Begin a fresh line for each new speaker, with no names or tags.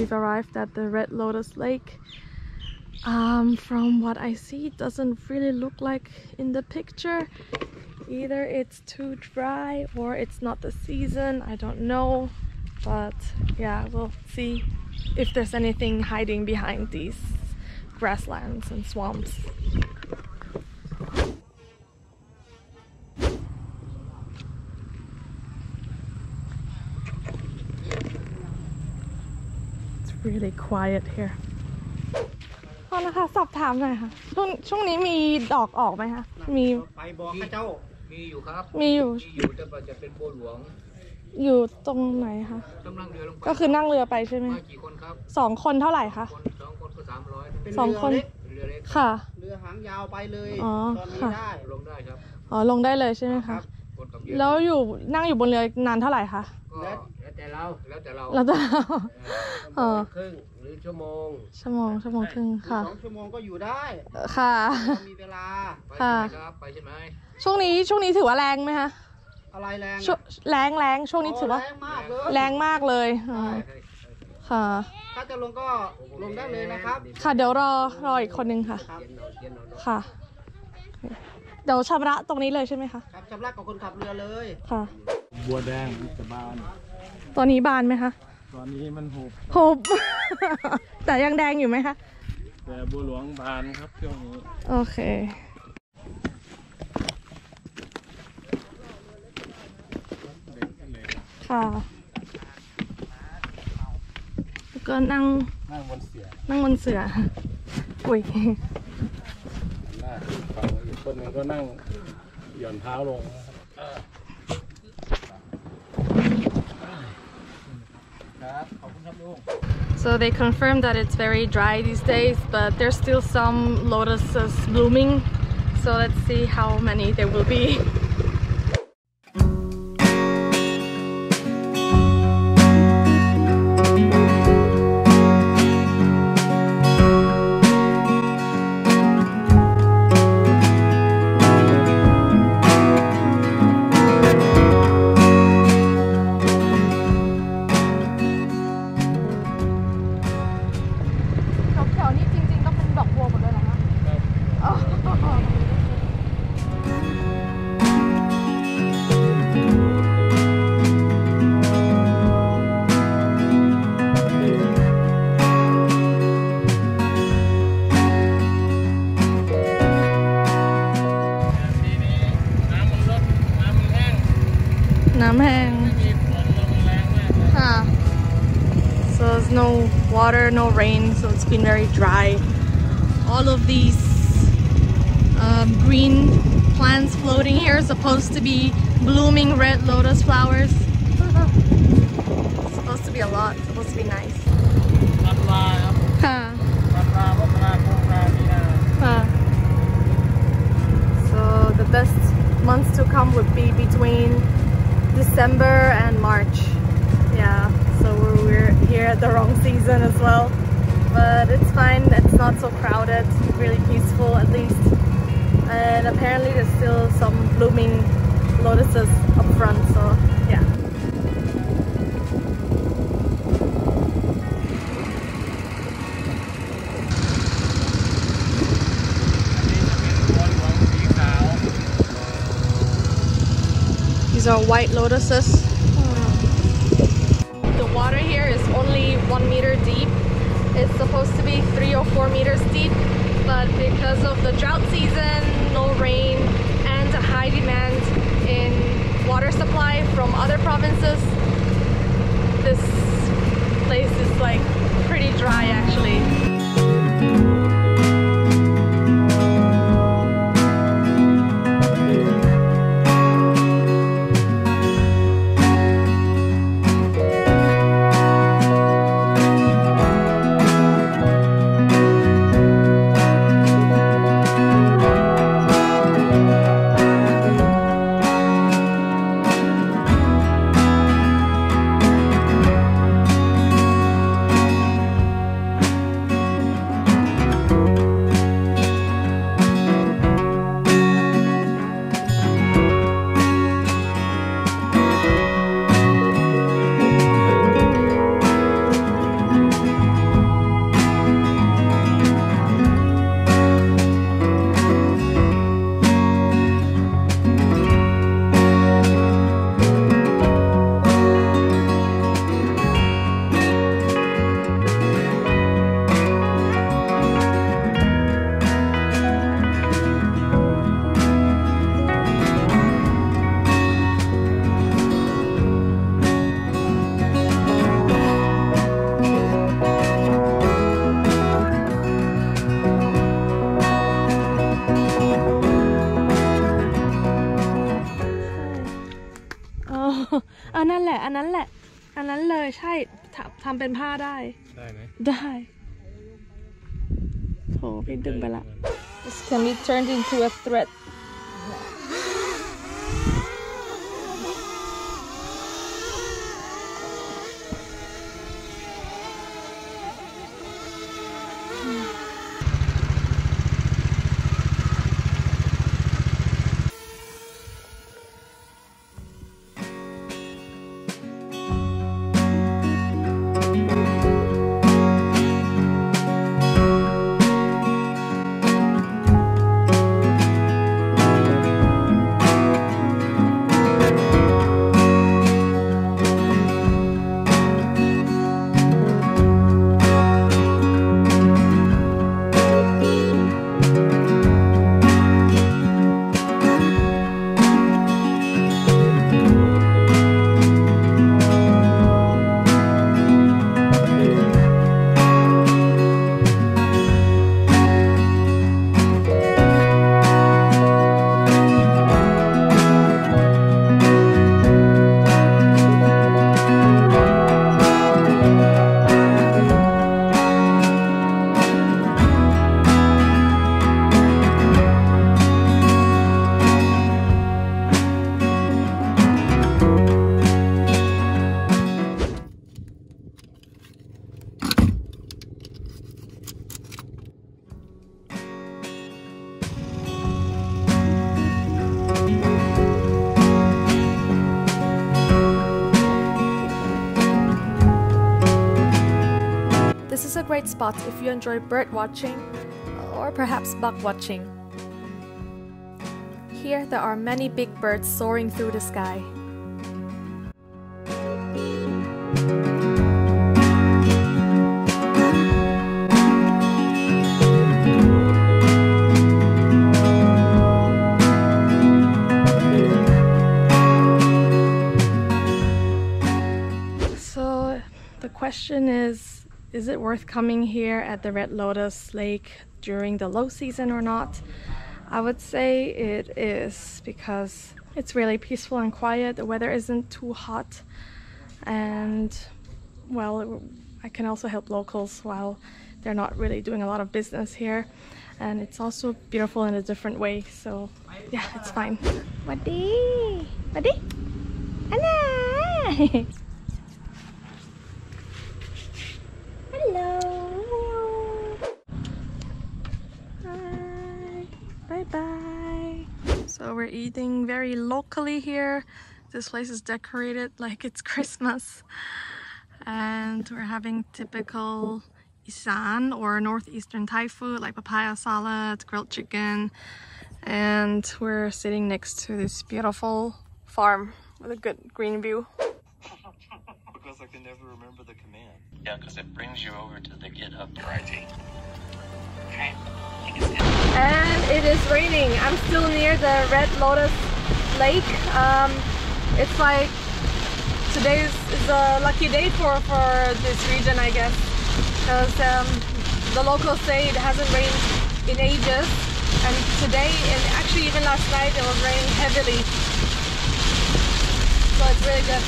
we've arrived at the Red Lotus Lake. From what I see, it doesn't really look like in the picture. Either it's too dry or it's not the season, I don't know. But yeah, we'll see if there's anything hiding behind these grasslands and swamps. It's really quiet here. พอนะคะสอบถามหน่อยค่ะช่วงนี้มีดอกออกไหมคะมีไปบอกข้าเจ้ามีอยู่ครับมีอยู่แต่ว่าจะเป็นบัวหลวงอยู่ตรงไหนคะนั่งเรือลงไปก็คือนั่งเรือไปใช่ไหมกี่คนครับ2 คนเท่าไหร่คะ2 คนก็300 2 คนเรือเล็กค่ะเรือหางยาวไปเลยตอนนี้ได้ลงได้ครับอ๋อลงได้เลยใช่ไหมคะแล้วนั่งอยู่บนเรือนานเท่าไหร่คะแล้วแต่เราครึ่งหรือชั่วโมงครึ่งค่ะ2 ชั่วโมงก็อยู่ได้ค่ะมีเวลาค่ะไปใช่ไหมช่วงนี้ถือว่าแรงไหมคะอะไรแรงแรงช่วงนี้ถือว่าแรงมากเลยค่ะถ้าจะลงก็ลงได้เลยนะครับค่ะเดี๋ยวรออีกคนนึงค่ะค่ะเดี๋ยวชำระตรงนี้เลยใช่ไหมคะครับชำระกับคนขับเรือเลยค่ะบัวแดงจะบานตอนนี้บานไหมคะตอนนี้มันหุบ แต่ยังแดงอยู่ไหมคะแต่บัวหลวงบานครับช่วงนี้โอเคค่ะแล้วก็นั่งบนเสืออุ้ยอีกคนนึงก็นั่งหย่อนเท้าลงSo they confirmed that it's very dry these days, but there's still some lotuses blooming. So let's see how many there will be. So there's no water, no rain, so it's been very dry. All of these green plants floating here are supposed to be blooming red lotus flowers. It's supposed to be a lot, it's supposed to be nice. So the best months to come would be between December and March. Yeah, so we're here at the wrong season as well, but it's fine. It's not so crowded, really peaceful at least, and apparently there's still some blooming lotuses up front, so yeah. These are white lotuses. The water here is only 1 meter deep. It's supposed to be 3 or 4 meters deep, but because of the drought season, no rain, and a high demand in water supply from other provinces, this place is like pretty dry actually. นั่นแหละอันนั้นแหละอันนั้นเลยใช่ทำเป็นผ้าได้ได้ไหมได้โหพี่ดึงไปละ This can be turned into a thread This is a great spot if you enjoy bird watching or perhaps buck watching. Here there are many big birds soaring through the sky. So the question is it worth coming here at the Red Lotus Lake during the low season or not? I would say it is because it's really peaceful and quiet. The weather isn't too hot, and well, I can also help locals while they're not really doing a lot of business here, and it's also beautiful in a different way, so yeah, it's fine. Waddy! Waddy! Anna! Hello! Hi! Bye-bye! So we're eating very locally here. This place is decorated like it's Christmas. And we're having typical Isan or northeastern Thai food like papaya salad, grilled chicken. And we're sitting next to this beautiful farm with a good green view.
Because I can never remember the command. Yeah, because it brings you over to the GitHub variety. Okay.
And it is raining. I'm still near the Red Lotus Lake. It's like today is a lucky day for this region, I guess, because the locals say it hasn't rained in ages, and today, and actually even last night, it was raining heavily. So it's really good.